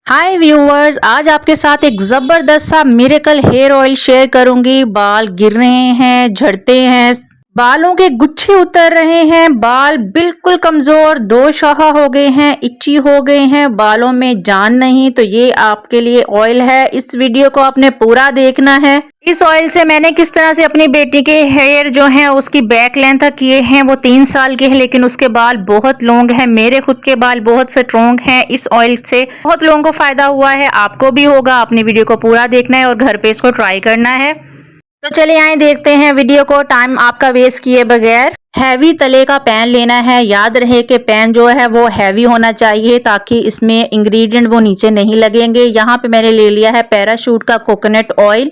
हाय viewers, आज आपके साथ एक ज़बरदस्त सा मिरेकल हेयर ऑयल शेयर करूंगी। बाल गिर रहे हैं, झड़ते हैं, बालों के गुच्छे उतर रहे हैं, बाल बिल्कुल कमजोर, दो शाखा हो गए हैं, इच्ची हो गए हैं, बालों में जान नहीं, तो ये आपके लिए ऑयल है। इस वीडियो को आपने पूरा देखना है। इस ऑयल से मैंने किस तरह से अपनी बेटी के हेयर जो है उसकी बैक लेंथ तक किए हैं। वो 3 साल के हैं लेकिन उसके बाल बहुत लॉन्ग हैं। मेरे खुद के बाल बहुत स्ट्रॉन्ग हैं। इस ऑयल से बहुत लोगों को फायदा हुआ है, आपको भी होगा। अपनी वीडियो को पूरा देखना है और घर पे इसको ट्राई करना है। तो चलिए आए देखते हैं वीडियो को, टाइम आपका वेस्ट किए बगैर। हैवी तले का पैन लेना है। याद रहे कि पैन जो है वो हैवी होना चाहिए ताकि इसमें इंग्रेडिएंट वो नीचे नहीं लगेंगे। यहाँ पे मैंने ले लिया है पैराशूट का कोकोनट ऑयल।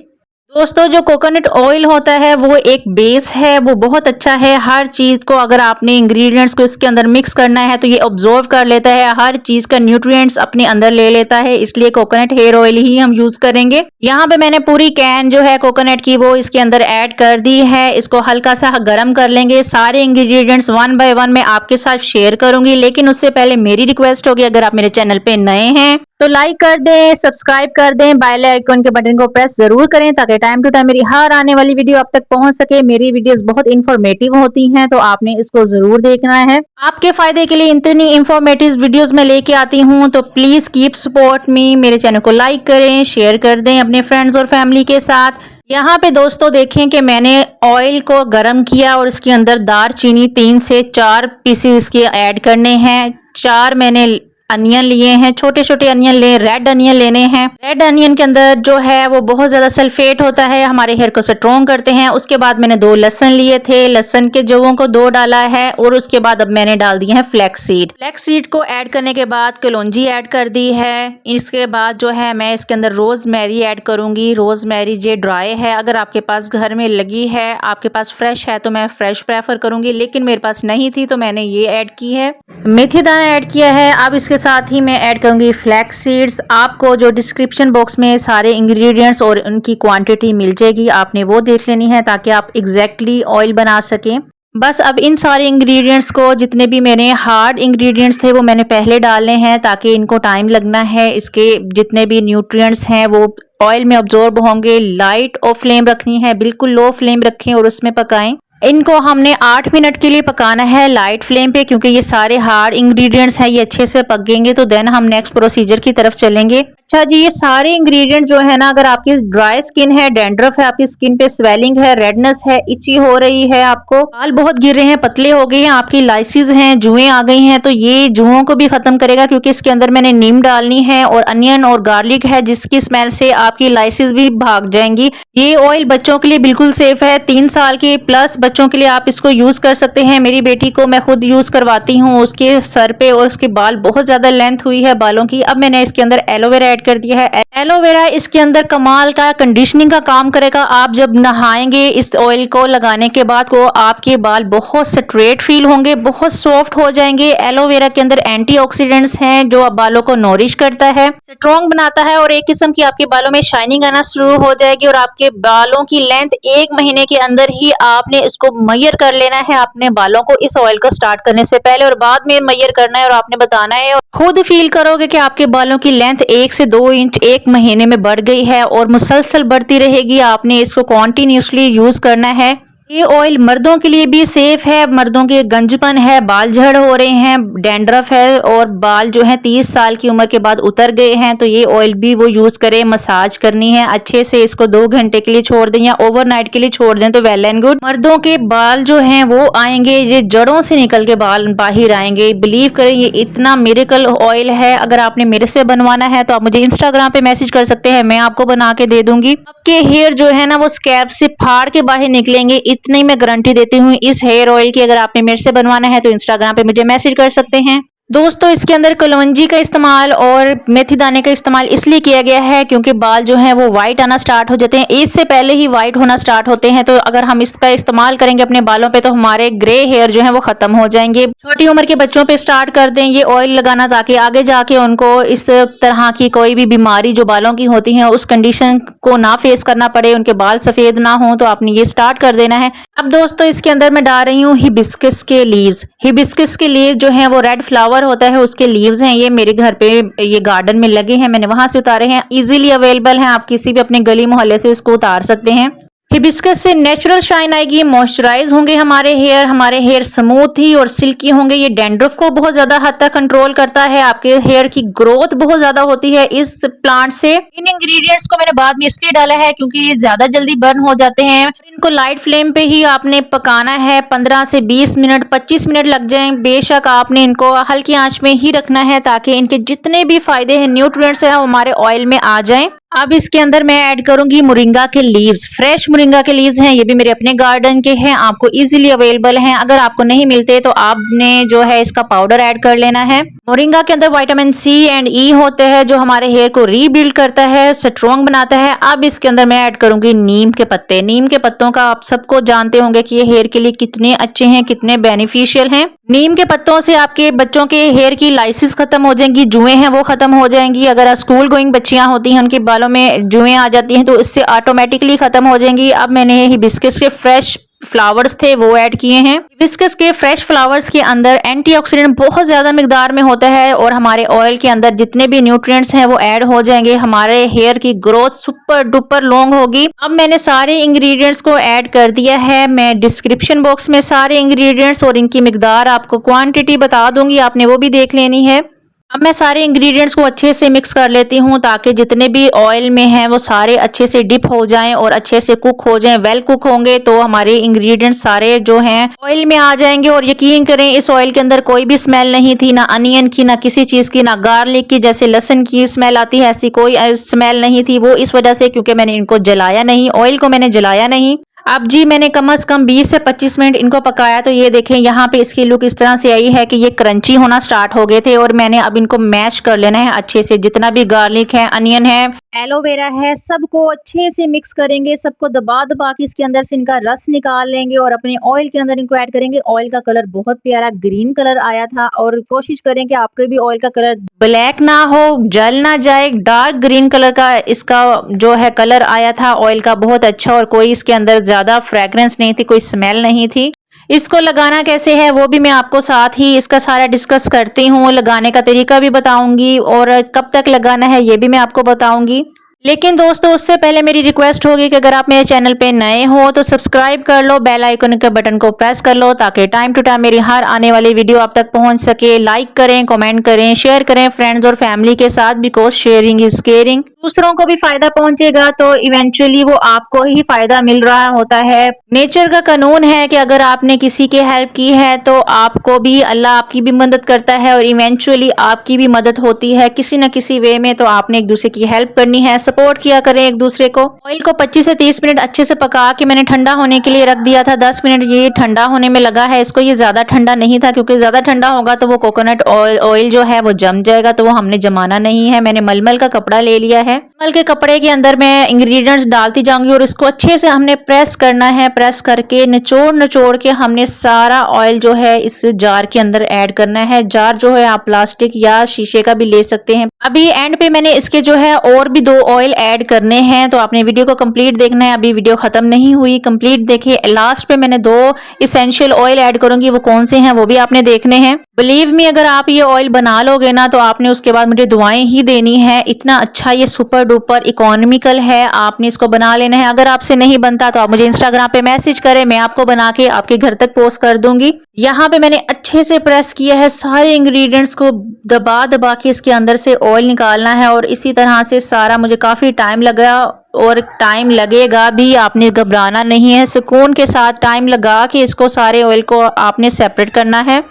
दोस्तों, जो कोकोनट ऑयल होता है वो एक बेस है, वो बहुत अच्छा है। हर चीज़ को अगर आपने इंग्रेडिएंट्स को इसके अंदर मिक्स करना है तो ये ऑब्जॉर्व कर लेता है, हर चीज़ का न्यूट्रिएंट्स अपने अंदर ले लेता है, इसलिए कोकोनट हेयर ऑयल ही हम यूज़ करेंगे। यहाँ पे मैंने पूरी कैन जो है कोकोनट की वो इसके अंदर ऐड कर दी है। इसको हल्का सा गर्म कर लेंगे। सारे इंग्रेडिएंट्स 1 बाय 1 मैं आपके साथ शेयर करूंगी, लेकिन उससे पहले मेरी रिक्वेस्ट होगी, अगर आप मेरे चैनल पे नए हैं तो लाइक कर दें, सब्सक्राइब कर दें, बेल आइकन के बटन को प्रेस जरूर करें ताकि टाइम टू टाइम मेरी हर आने वाली वीडियो आप तक पहुंच सके। मेरी वीडियोस बहुत इंफॉर्मेटिव होती हैं तो आपने इसको जरूर देखना है। आपके फायदे के लिए इतनी इंफॉर्मेटिव वीडियोस मैं लेके आती हूं, तो प्लीज कीप सपोर्ट मी। मेरे चैनल को लाइक करें, शेयर कर दें अपने फ्रेंड्स और फैमिली के साथ। यहाँ पे दोस्तों देखें कि मैंने ऑयल को गर्म किया और इसके अंदर दालचीनी 3 से 4 पीसेस इसके ऐड करने हैं। 4 मैंने अनियन लिए हैं, छोटे छोटे अनियन ले, रेड अनियन लेने हैं। रेड अनियन के अंदर जो है वो बहुत ज्यादा सल्फेट होता है, हमारे हेयर को स्ट्रॉन्ग करते हैं। उसके बाद मैंने 2 लहसुन लिए थे, लहसुन के जवों को 2 डाला है और उसके बाद अब मैंने डाल दिए हैं फ्लैक्स सीड। फ्लैक्स सीड को ऐड करने के बाद कलौंजी ऐड कर दी है। इसके बाद जो है मैं इसके अंदर रोजमेरी ऐड करूंगी। रोजमेरी ये ड्राई है, अगर आपके पास घर में लगी है, आपके पास फ्रेश है तो मैं फ्रेश प्रेफर करूंगी, लेकिन मेरे पास नहीं थी तो मैंने ये ऐड की है। मेथी दाना ऐड किया है। अब इसके साथ ही मैं ऐड करूंगी फ्लैक्स सीड्स। आपको जो डिस्क्रिप्शन बॉक्स में सारे इंग्रेडिएंट्स और उनकी क्वांटिटी मिल जाएगी, आपने वो देख लेनी है ताकि आप एग्जैक्टली ऑयल बना सकें। बस अब इन सारे इंग्रेडिएंट्स को, जितने भी मैंने हार्ड इंग्रेडिएंट्स थे वो मैंने पहले डालने हैं ताकि इनको टाइम लगना है। इसके जितने भी न्यूट्रिएंट्स हैं वो ऑयल में अब्जॉर्ब होंगे। लाइट और फ्लेम रखनी है, बिल्कुल लो फ्लेम रखें और उसमें पकाएं। इनको हमने 8 मिनट के लिए पकाना है लाइट फ्लेम पे, क्योंकि ये सारे हार्ड इंग्रेडिएंट्स हैं, ये अच्छे से पक गएंगे तो देन हम नेक्स्ट प्रोसीजर की तरफ चलेंगे। अच्छा जी, ये सारे इंग्रेडिएंट जो है ना, अगर आपकी ड्राई स्किन है, डैंड्रफ है, आपकी स्किन पे स्वेलिंग है, रेडनेस है, इची हो रही है, आपको बाल बहुत गिर रहे हैं, पतले हो गए हैं, आपकी लाइसिस हैं, जुएं आ गई हैं, तो ये जुओं को भी खत्म करेगा, क्योंकि इसके अंदर मैंने नीम डालनी है और अनियन और गार्लिक है, जिसकी स्मेल से आपकी लाइसिस भी भाग जाएंगी। ये ऑयल बच्चों के लिए बिल्कुल सेफ है। 3 साल के प्लस बच्चों के लिए आप इसको यूज कर सकते हैं। मेरी बेटी को मैं खुद यूज करवाती हूँ, उसके सर पे और उसके बाल बहुत ज्यादा लेंथ हुई है बालों की। अब मैंने इसके अंदर एलोवेरा ऐड कर दिया है। एलोवेरा इसके अंदर कमाल का कंडीशनिंग का काम करेगा। आप जब नहाएंगे इस ऑयल को लगाने के बाद को आपके बाल बहुत स्ट्रेट फील होंगे, बहुत सॉफ्ट हो जाएंगे। एलोवेरा के अंदर एंटीऑक्सीडेंट्स हैं जो बालों को नॉरिश करता है, स्ट्रॉन्ग बनाता है और एक किस्म की आपके बालों में शाइनिंग आना शुरू हो जाएगी। और आपके बालों की लेंथ 1 महीने के अंदर ही आपने इसको मैयर कर लेना है अपने बालों को, इस ऑयल को स्टार्ट करने से पहले और बाद में मैयर करना है। और आपने बताना है, खुद फील करोगे कि आपके बालों की लेंथ 1 से 2 इंच 1 महीने में बढ़ गई है और मुसलसल बढ़ती रहेगी। आपने इसको कॉन्टिन्यूसली यूज करना है। ये ऑयल मर्दों के लिए भी सेफ है। मर्दों के गंजपन है, बाल झड़ हो रहे हैं, डैंड्रफ है और बाल जो है 30 साल की उम्र के बाद उतर गए हैं, तो ये ऑयल भी वो यूज करें। मसाज करनी है अच्छे से, इसको 2 घंटे के लिए छोड़ दें या ओवरनाइट के लिए छोड़ दें तो वेल एंड गुड। मर्दों के बाल जो हैं वो आएंगे, ये जड़ों से निकल के बाल बाहर आएंगे। बिलीव करें, ये इतना मिरेकल ऑयल है। अगर आपने मेरे से बनवाना है तो आप मुझे इंस्टाग्राम पे मैसेज कर सकते हैं, मैं आपको बना के दे दूंगी। आपके हेयर जो है ना वो स्कैल्प से फाड़ के बाहर निकलेंगे, इतनी मैं गारंटी देती हूँ इस हेयर ऑयल की। अगर आपने मेरे से बनवाना है तो इंस्टाग्राम पे मुझे मैसेज कर सकते हैं। दोस्तों, इसके अंदर कलौंजी का इस्तेमाल और मेथी दाने का इस्तेमाल इसलिए किया गया है क्योंकि बाल जो हैं वो वाइट आना स्टार्ट हो जाते हैं, एज से पहले ही वाइट होना स्टार्ट होते हैं। तो अगर हम इसका इस्तेमाल करेंगे अपने बालों पे तो हमारे ग्रे हेयर जो है वो खत्म हो जाएंगे। छोटी उम्र के बच्चों पे स्टार्ट कर दें ये ऑयल लगाना, ताकि आगे जाके उनको इस तरह की कोई भी बीमारी जो बालों की होती है उस कंडीशन को ना फेस करना पड़े, उनके बाल सफेद ना हो। तो आपने ये स्टार्ट कर देना है। अब दोस्तों, इसके अंदर मैं डाल रही हूँ हिबिस्कस के लीव्स। हिबिस्कस के लीव जो है वो रेड फ्लावर सनफ्लावर होता है उसके लीव्स हैं, ये मेरे घर पे ये गार्डन में लगे हैं, मैंने वहां से उतारे हैं। इजीली अवेलेबल हैं, आप किसी भी अपने गली मोहल्ले से इसको उतार सकते हैं। हिबिस्कस से नेचुरल शाइन आएगी, मॉइस्चराइज होंगे हमारे हेयर स्मूथ ही और सिल्की होंगे। ये डैंड्रफ को बहुत ज्यादा हद तक कंट्रोल करता है, आपके हेयर की ग्रोथ बहुत ज्यादा होती है इस प्लांट से। इन इंग्रेडिएंट्स को मैंने बाद में इसलिए डाला है क्योंकि ये ज्यादा जल्दी बर्न हो जाते हैं। इनको लाइट फ्लेम पे ही आपने पकाना है, 15 से 20 मिनट, 25 मिनट लग जाए, बेशक आपने इनको हल्की आंच में ही रखना है ताकि इनके जितने भी फायदे हैं, न्यूट्रिएंट्स हैं, हमारे ऑयल में आ जाएं। अब इसके अंदर मैं ऐड करूंगी मोरिंगा के लीव्स। फ्रेश मोरिंगा के लीव्स हैं, ये भी मेरे अपने गार्डन के हैं, आपको इजीली अवेलेबल हैं। अगर आपको नहीं मिलते तो आपने जो है इसका पाउडर ऐड कर लेना है। मोरिंगा के अंदर विटामिन सी एंड ई होते हैं जो हमारे हेयर को रीबिल्ड करता है, स्ट्रॉन्ग बनाता है। अब इसके अंदर मैं ऐड करूंगी नीम के पत्ते। नीम के पत्तों का आप सबको जानते होंगे कि ये हेयर के लिए कितने अच्छे हैं, कितने बेनिफिशियल हैं। नीम के पत्तों से आपके बच्चों के हेयर की लाइसिस खत्म हो जाएंगी, जुएं हैं वो खत्म हो जाएंगी। अगर स्कूल गोइंग बच्चियां होती हैं उनके बालों में जुएं आ जाती हैं तो इससे ऑटोमेटिकली खत्म हो जाएंगी। अब मैंने हिबिस्कस के फ्रेश फ्लावर्स थे वो ऐड किए हैं। हिबिस्कस के फ्रेश फ्लावर्स के अंदर एंटीऑक्सीडेंट बहुत ज्यादा मिकदार में होता है और हमारे ऑयल के अंदर जितने भी न्यूट्रिएंट्स हैं वो ऐड हो जाएंगे, हमारे हेयर की ग्रोथ सुपर डुपर लॉन्ग होगी। अब मैंने सारे इंग्रेडिएंट्स को ऐड कर दिया है। मैं डिस्क्रिप्शन बॉक्स में सारे इंग्रेडिएंट्स और इनकी मिकदार आपको क्वांटिटी बता दूंगी, आपने वो भी देख लेनी है। अब मैं सारे इंग्रेडिएंट्स को अच्छे से मिक्स कर लेती हूँ ताकि जितने भी ऑयल में हैं वो सारे अच्छे से डिप हो जाएं और अच्छे से कुक हो जाएं। वेल कुक होंगे तो हमारे इंग्रेडिएंट्स सारे जो हैं ऑयल में आ जाएंगे। और यकीन करें इस ऑयल के अंदर कोई भी स्मेल नहीं थी, ना अनियन की, ना किसी चीज की, ना गार्लिक की, जैसे लहसुन की स्मेल आती है ऐसी कोई स्मेल नहीं थी। वो इस वजह से क्योंकि मैंने इनको जलाया नहीं, ऑयल को मैंने जलाया नहीं। अब जी मैंने कम से कम 20 से 25 मिनट इनको पकाया तो ये देखें यहाँ पे इसकी लुक इस तरह से आई है कि ये क्रंची होना स्टार्ट हो गए थे। और मैंने अब इनको मैश कर लेना है अच्छे से, जितना भी गार्लिक है, अनियन है, एलोवेरा है, सबको अच्छे से मिक्स करेंगे, सबको दबा दबा के इसके अंदर से इनका रस निकाल लेंगे और अपने ऑयल के अंदर इनको ऐड करेंगे। ऑयल का कलर बहुत प्यारा ग्रीन कलर आया था और कोशिश करें कि आपके भी ऑयल का कलर ब्लैक ना हो, जल ना जाए। डार्क ग्रीन कलर का इसका जो है कलर आया था ऑयल का, बहुत अच्छा। और कोई इसके अंदर ज्यादा फ्रेग्रेंस नहीं थी, कोई स्मेल नहीं थी। इसको लगाना कैसे है वो भी मैं आपको साथ ही इसका सारा डिस्कस करती हूँ, लगाने का तरीका भी बताऊंगी और कब तक लगाना है ये भी मैं आपको बताऊंगी। लेकिन दोस्तों उससे पहले मेरी रिक्वेस्ट होगी कि अगर आप मेरे चैनल पे नए हो तो सब्सक्राइब कर लो, बेल आइकन के बटन को प्रेस कर लो ताकि टाइम टू टाइम मेरी हर आने वाली वीडियो आप तक पहुंच सके। लाइक करें, कमेंट करें, शेयर करें फ्रेंड्स और फैमिली के साथ, बिकॉज शेयरिंग इज केयरिंग। दूसरों को भी फायदा पहुंचेगा तो इवेंचुअली वो आपको ही फायदा मिल रहा होता है। नेचर का कानून है कि अगर आपने किसी की हेल्प की है तो आपको भी अल्लाह आपकी भी मदद करता है और इवेंचुअली आपकी भी मदद होती है किसी न किसी वे में। तो आपने एक दूसरे की हेल्प करनी है, सपोर्ट किया करें एक दूसरे को। ऑयल को 25 से 30 मिनट अच्छे से पका के मैंने ठंडा होने के लिए रख दिया था। 10 मिनट ये ठंडा होने में लगा है इसको। ये ज्यादा ठंडा नहीं था क्योंकि ज्यादा ठंडा होगा तो वो कोकोनट ऑयल जो है वो जम जाएगा, तो वो हमने जमाना नहीं है। मैंने मलमल का कपड़ा ले लिया है, मलमल के कपड़े के अंदर मैं इंग्रेडिएंट्स डालती जाऊंगी और इसको अच्छे से हमने प्रेस करना है। प्रेस करके निचोड़ निचोड़ के हमने सारा ऑयल जो है इस जार के अंदर ऐड करना है। जार जो है आप प्लास्टिक या शीशे का भी ले सकते हैं। अभी एंड पे मैंने इसके जो है और भी 2 ऑयल ऐड करने हैं, तो आपने वीडियो को कंप्लीट देखना है। अभी वीडियो खत्म नहीं हुई, कंप्लीट देखिए। लास्ट पे मैंने 2 इसेंशियल ऑयल ऐड करूंगी, वो कौन से हैं वो भी आपने देखने हैं। बिलीव मी अगर आप ये ऑयल बना लोगे ना तो आपने उसके बाद मुझे दुआएं ही देनी है। इतना अच्छा ये सुपर डुपर इकोनॉमिकल है, आपने इसको बना लेना है। अगर आपसे नहीं बनता तो आप मुझे इंस्टाग्राम पे मैसेज करें, मैं आपको बना के आपके घर तक पोस्ट कर दूंगी। यहाँ पे मैंने अच्छे से प्रेस किया है, सारे इंग्रेडिएंट्स को दबा दबा के इसके अंदर से ऑयल निकालना है। और इसी तरह से सारा मुझे काफी टाइम लगा और टाइम लगेगा भी, आपने घबराना नहीं है। सुकून के साथ टाइम लगा के इसको सारे ऑयल को आपने सेपरेट करना है।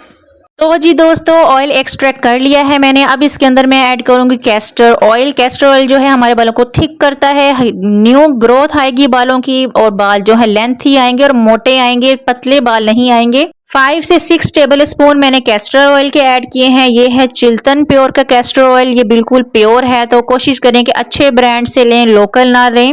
तो जी दोस्तों ऑयल एक्सट्रैक्ट कर लिया है मैंने। अब इसके अंदर मैं ऐड करूंगी कैस्टर ऑयल। कैस्टर ऑयल जो है हमारे बालों को थिक करता है, न्यू ग्रोथ आएगी बालों की और बाल जो है लेंथी आएंगे और मोटे आएंगे, पतले बाल नहीं आएंगे। 5 से 6 टेबल स्पून मैंने कैस्टर ऑयल के ऐड किए हैं। ये है चिल्तन प्योर का कैस्टर ऑयल, ये बिल्कुल प्योर है, तो कोशिश करें कि अच्छे ब्रांड से लें, लोकल ना लें।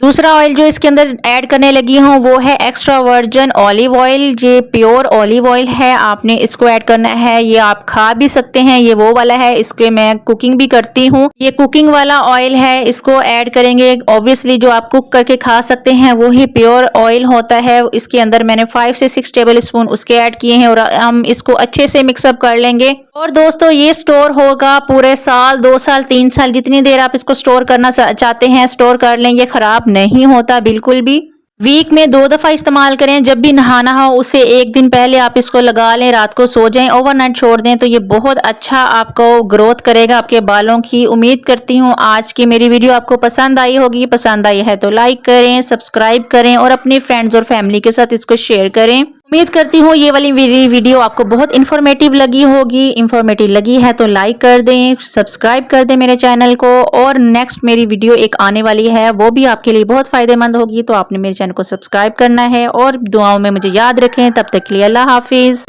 दूसरा ऑयल जो इसके अंदर ऐड करने लगी हूँ वो है एक्स्ट्रा वर्जिन ऑलिव ऑयल। ये प्योर ऑलिव ऑयल है, आपने इसको ऐड करना है। ये आप खा भी सकते हैं, ये वो वाला है, इसके मैं कुकिंग भी करती हूँ। ये कुकिंग वाला ऑयल है, इसको ऐड करेंगे। ऑब्वियसली जो आप कुक करके खा सकते हैं वो ही प्योर ऑयल होता है। इसके अंदर मैंने 5 से 6 टेबल स्पून उसके ऐड किए हैं और हम इसको अच्छे से मिक्सअप कर लेंगे। और दोस्तों ये स्टोर होगा पूरे साल, 2 साल, 3 साल, जितनी देर आप इसको स्टोर करना चाहते हैं स्टोर कर लें। ये खराब नहीं होता बिल्कुल भी। वीक में 2 दफा इस्तेमाल करें, जब भी नहाना हो उससे 1 दिन पहले आप इसको लगा लें, रात को सो जाएं, ओवरनाइट छोड़ दें तो ये बहुत अच्छा आपको ग्रोथ करेगा आपके बालों की। उम्मीद करती हूँ आज की मेरी वीडियो आपको पसंद आई होगी। पसंद आई है तो लाइक करें, सब्सक्राइब करें और अपने फ्रेंड्स और फैमिली के साथ इसको शेयर करें। उम्मीद करती हूँ ये वाली मेरी वीडियो आपको बहुत इन्फॉर्मेटिव लगी होगी। इन्फॉर्मेटिव लगी है तो लाइक कर दें, सब्सक्राइब कर दें मेरे चैनल को। और नेक्स्ट मेरी वीडियो एक आने वाली है, वो भी आपके लिए बहुत फायदेमंद होगी, तो आपने मेरे चैनल को सब्सक्राइब करना है और दुआओं में मुझे याद रखें। तब तक के लिए अल्लाह हाफिज।